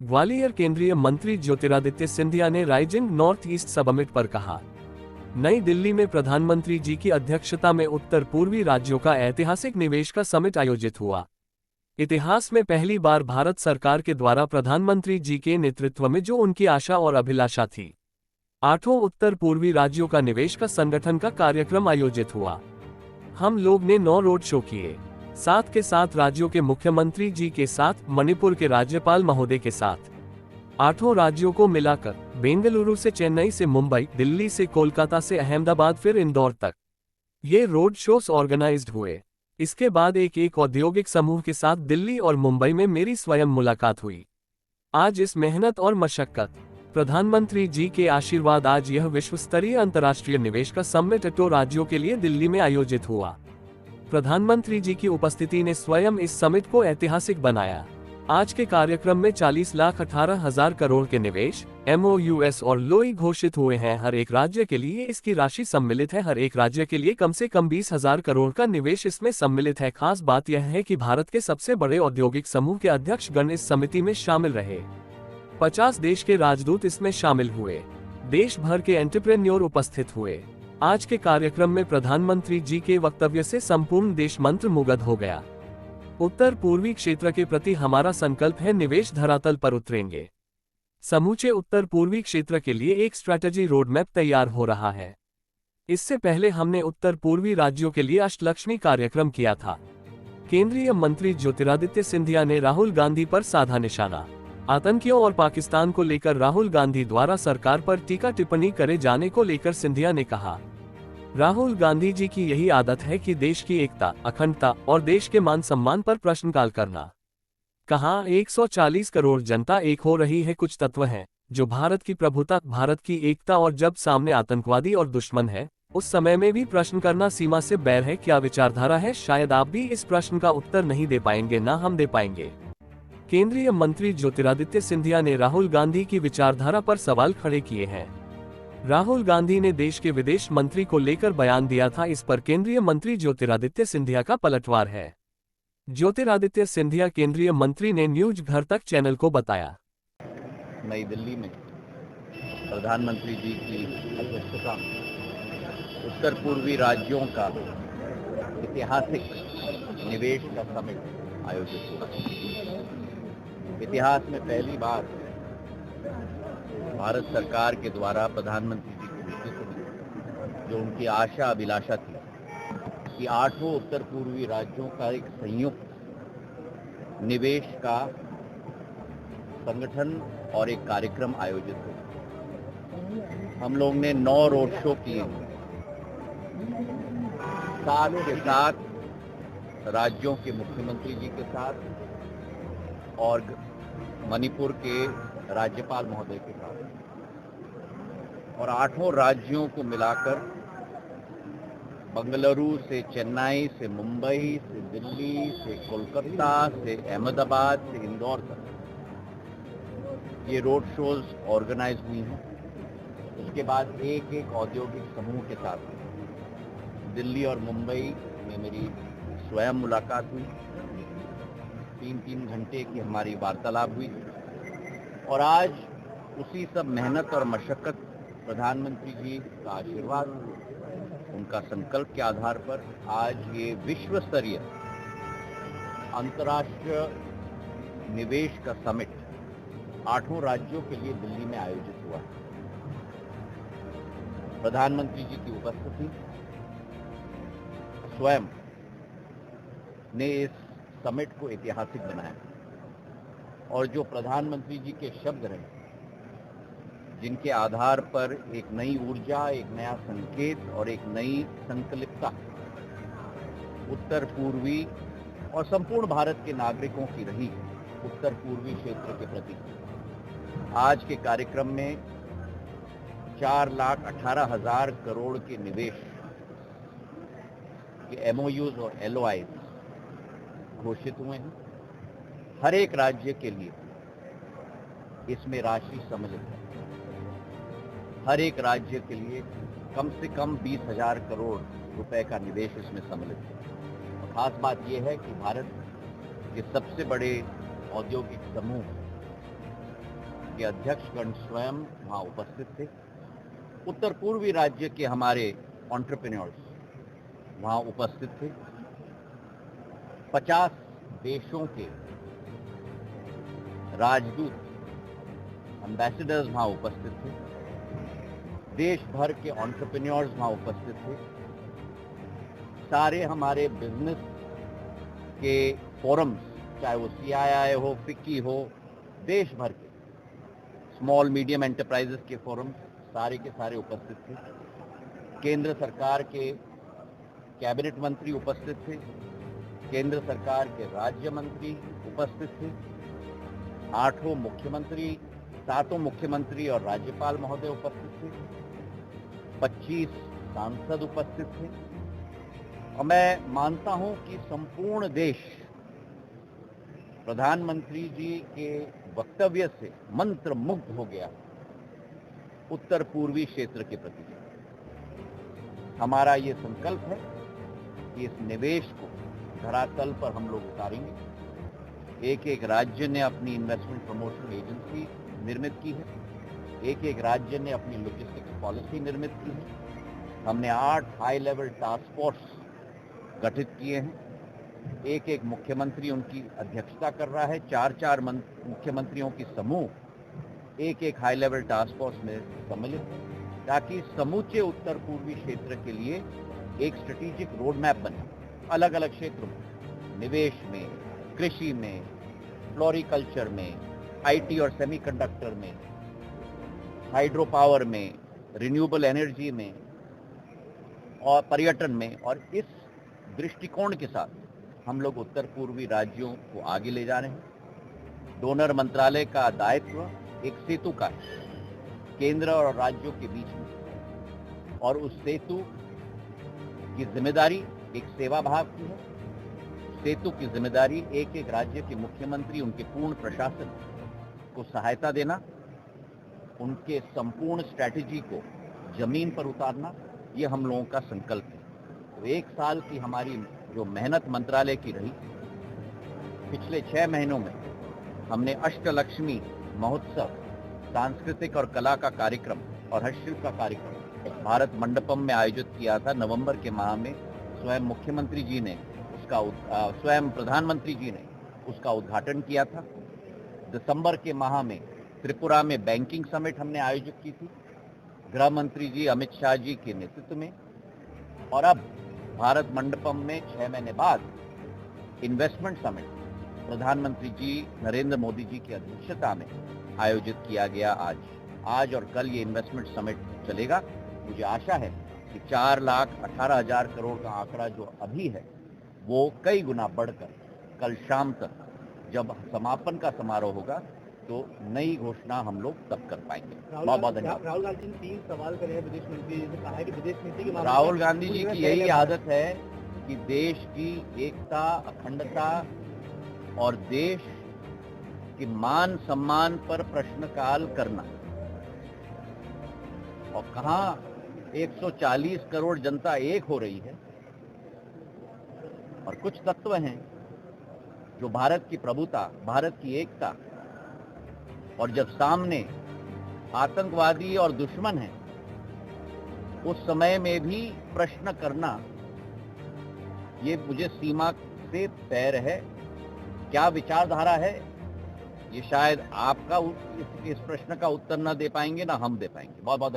ग्वालियर केंद्रीय मंत्री ज्योतिरादित्य सिंधिया ने राइजिंग नॉर्थ ईस्ट समिट पर कहा। नई दिल्ली में प्रधानमंत्री जी की अध्यक्षता में उत्तर पूर्वी राज्यों का ऐतिहासिक निवेश का समिट आयोजित हुआ। इतिहास में पहली बार भारत सरकार के द्वारा प्रधानमंत्री जी के नेतृत्व में जो उनकी आशा और अभिलाषा थी, 8 उत्तर पूर्वी राज्यों का निवेश का संगठन का कार्यक्रम आयोजित हुआ। हम लोग ने 9 रोड शो किए, साथ के साथ राज्यों के मुख्यमंत्री जी के साथ, मणिपुर के राज्यपाल महोदय के साथ। 8 राज्यों को मिलाकर बेंगलुरु से चेन्नई से मुंबई, दिल्ली से कोलकाता से अहमदाबाद फिर इंदौर तक ये रोड शोस ऑर्गेनाइज्ड हुए। इसके बाद एक औद्योगिक समूह के साथ दिल्ली और मुंबई में मेरी स्वयं मुलाकात हुई। आज इस मेहनत और मशक्कत, प्रधानमंत्री जी के आशीर्वाद, आज यह विश्व स्तरीय अंतर्राष्ट्रीय निवेश का समिट 8 राज्यों के लिए दिल्ली में आयोजित हुआ। प्रधानमंत्री जी की उपस्थिति ने स्वयं इस समिट को ऐतिहासिक बनाया। आज के कार्यक्रम में 40,18,000 करोड़ के निवेश, MOUs और LOI घोषित हुए हैं। हर एक राज्य के लिए इसकी राशि सम्मिलित है। हर एक राज्य के लिए कम से कम 20,000 करोड़ का निवेश इसमें सम्मिलित है। खास बात यह है कि भारत के सबसे बड़े औद्योगिक समूह के अध्यक्षगण इस समिति में शामिल रहे। 50 देश के राजदूत इसमें शामिल हुए। देश भर के एंटरप्रेन्योर उपस्थित हुए। आज के कार्यक्रम में प्रधानमंत्री जी के वक्तव्य से संपूर्ण देश मंत्रमुग्ध हो गया। उत्तर पूर्वी क्षेत्र के प्रति हमारा संकल्प है, निवेश धरातल पर उतरेंगे। समूचे उत्तर पूर्वी क्षेत्र के लिए एक स्ट्रैटेजी रोड मैप तैयार हो रहा है। इससे पहले हमने उत्तर पूर्वी राज्यों के लिए अष्टलक्ष्मी कार्यक्रम किया था। केंद्रीय मंत्री ज्योतिरादित्य सिंधिया ने राहुल गांधी पर साधा निशाना। आतंकियों और पाकिस्तान को लेकर राहुल गांधी द्वारा सरकार पर टीका टिप्पणी करे जाने को लेकर सिंधिया ने कहा, राहुल गांधी जी की यही आदत है कि देश की एकता, अखंडता और देश के मान सम्मान पर प्रश्नकाल करना। कहा, 140 करोड़ जनता एक हो रही है। कुछ तत्व हैं जो भारत की प्रभुता, भारत की एकता, और जब सामने आतंकवादी और दुश्मन है, उस समय में भी प्रश्न करना सीमा से बैर है। क्या विचारधारा है? शायद आप भी इस प्रश्न का उत्तर नहीं दे पाएंगे, ना हम दे पाएंगे। केंद्रीय मंत्री ज्योतिरादित्य सिंधिया ने राहुल गांधी की विचारधारा पर सवाल खड़े किए हैं। राहुल गांधी ने देश के विदेश मंत्री को लेकर बयान दिया था। इस पर केंद्रीय मंत्री ज्योतिरादित्य सिंधिया का पलटवार है। ज्योतिरादित्य सिंधिया केंद्रीय मंत्री ने न्यूज घर तक चैनल को बताया, नई दिल्ली में प्रधानमंत्री जी की अध्यक्षता में उत्तर पूर्वी राज्यों का ऐतिहासिक निवेश का समिट आयोजित हुआ। इतिहास में पहली बार भारत सरकार के द्वारा प्रधानमंत्री जी के नेतृत्व में जो उनकी आशा अभिलाषा थी कि 8 उत्तर पूर्वी राज्यों का एक संयुक्त निवेश का संगठन और एक कार्यक्रम आयोजित हुआ। हम लोग ने 9 रोड शो किए, साथ के साथ राज्यों के मुख्यमंत्री जी के साथ और मणिपुर के राज्यपाल महोदय के साथ, और 8 राज्यों को मिलाकर बेंगलुरु से चेन्नई से मुंबई से दिल्ली से कोलकाता से अहमदाबाद से इंदौर तक ये रोड शोज ऑर्गेनाइज हुई हैं। उसके बाद एक औद्योगिक समूह के साथ दिल्ली और मुंबई में मेरी स्वयं मुलाकात हुई। 3-3 घंटे की हमारी वार्तालाप हुई, और आज उसी सब मेहनत और मशक्कत, प्रधानमंत्री जी का आशीर्वाद, उनका संकल्प के आधार पर आज ये विश्व स्तरीय अंतर्राष्ट्रीय निवेश का समिट 8 राज्यों के लिए दिल्ली में आयोजित हुआ। प्रधानमंत्री जी की उपस्थिति स्वयं ने इस समिट को ऐतिहासिक बनाया, और जो प्रधानमंत्री जी के शब्द रहे, जिनके आधार पर एक नई ऊर्जा, एक नया संकेत और एक नई संकल्पता उत्तर पूर्वी और संपूर्ण भारत के नागरिकों की रही उत्तर पूर्वी क्षेत्र के प्रति। आज के कार्यक्रम में 4,18,000 करोड़ के निवेश के MOUs और LOIs घोषित हुए हैं। हर एक राज्य के लिए इसमें राशि सम्मिलित है। हर एक राज्य के लिए कम से कम 20,000 करोड़ रुपए का निवेश इसमें सम्मिलित है। और खास बात यह है कि भारत के सबसे बड़े औद्योगिक समूह के अध्यक्षगण स्वयं वहाँ उपस्थित थे। उत्तर पूर्वी राज्य के हमारे एंटरप्रेन्योर्स वहाँ उपस्थित थे। 50 देशों के राजदूत एम्बेसडर्स वहाँ उपस्थित थे। देश भर के एंटरप्रेन्योर्स वहाँ उपस्थित थे। सारे हमारे बिजनेस के फोरम्स, चाहे वो CII हो, फिक्की हो, देश भर के स्मॉल मीडियम एंटरप्राइजेस के फोरम्स सारे के सारे उपस्थित थे। केंद्र सरकार के कैबिनेट मंत्री उपस्थित थे। केंद्र सरकार के राज्य मंत्री उपस्थित थे। 8 मुख्यमंत्री, 7 मुख्यमंत्री और राज्यपाल महोदय उपस्थित थे। 25 सांसद उपस्थित थे। और मैं मानता हूं कि संपूर्ण देश प्रधानमंत्री जी के वक्तव्य से मंत्रमुग्ध हो गया उत्तर पूर्वी क्षेत्र के प्रति। हमारा ये संकल्प है कि इस निवेश को धरातल पर हम लोग उतारेंगे। एक एक राज्य ने अपनी इन्वेस्टमेंट प्रमोशन एजेंसी निर्मित की है। एक एक राज्य ने अपनी लॉजिस्टिक्स पॉलिसी निर्मित की है। हमने 8 हाई लेवल टास्क फोर्स गठित किए हैं। एक एक मुख्यमंत्री उनकी अध्यक्षता कर रहा है। 4-4 मुख्यमंत्रियों की समूह एक एक हाई लेवल टास्क फोर्स में सम्मिलित है, ताकि समूचे उत्तर पूर्वी क्षेत्र के लिए एक स्ट्रेटेजिक रोड मैप बने। अलग अलग क्षेत्रों में, निवेश में, कृषि में, फ्लोरिकल्चर में, IT और सेमीकंडक्टर में, हाइड्रो पावर में, रिन्यूएबल एनर्जी में और पर्यटन में। और इस दृष्टिकोण के साथ हम लोग उत्तर पूर्वी राज्यों को आगे ले जा रहे हैं। डोनर मंत्रालय का दायित्व एक सेतु का है केंद्र और राज्यों के बीच में, और उस सेतु की जिम्मेदारी एक सेवा भाव की है। सेतु की जिम्मेदारी एक एक राज्य के मुख्यमंत्री, उनके पूर्ण प्रशासन को सहायता देना, उनके संपूर्ण स्ट्रैटेजी को जमीन पर उतारना, ये हम लोगों का संकल्प है। तो 1 साल की हमारी जो मेहनत मंत्रालय की रही, पिछले 6 महीनों में हमने अष्टलक्ष्मी महोत्सव, सांस्कृतिक और कला का कार्यक्रम और हस्तशिल्प का कार्यक्रम भारत मंडपम में आयोजित किया था। नवंबर के माह में स्वयं मुख्यमंत्री जी ने स्वयं प्रधानमंत्री जी ने उसका उद्घाटन किया था। दिसंबर के माह में त्रिपुरा में बैंकिंग समिट हमने आयोजित की थी, गृह मंत्री जी अमित शाह जी के नेतृत्व में। और अब भारत मंडपम में 6 महीने बाद इन्वेस्टमेंट समिट प्रधानमंत्री जी नरेंद्र मोदी जी की अध्यक्षता में आयोजित किया गया। आज और कल ये इन्वेस्टमेंट समिट चलेगा। मुझे आशा है कि 4,18,000 करोड़ का आंकड़ा जो अभी है वो कई गुना बढ़कर कल शाम तक जब समापन का समारोह होगा तो नई घोषणा हम लोग तब कर पाएंगे। बहुत बहुत धन्यवाद। राहुल गांधी ने 3 सवाल करे हैं विदेश मंत्री जी से, कहा है कि विदेश नीति के राहुल गांधी जी की यही आदत है कि देश की एकता, अखंडता और देश के मान सम्मान पर प्रश्नकाल करना। और कहां 140 करोड़ जनता एक हो रही है, और कुछ तत्व हैं जो भारत की प्रभुता, भारत की एकता, और जब सामने आतंकवादी और दुश्मन हैं, उस समय में भी प्रश्न करना, ये मुझे सीमा से पैर है। क्या विचारधारा है, ये शायद आपका इस प्रश्न का उत्तर न दे पाएंगे, ना हम दे पाएंगे। बहुत बहुत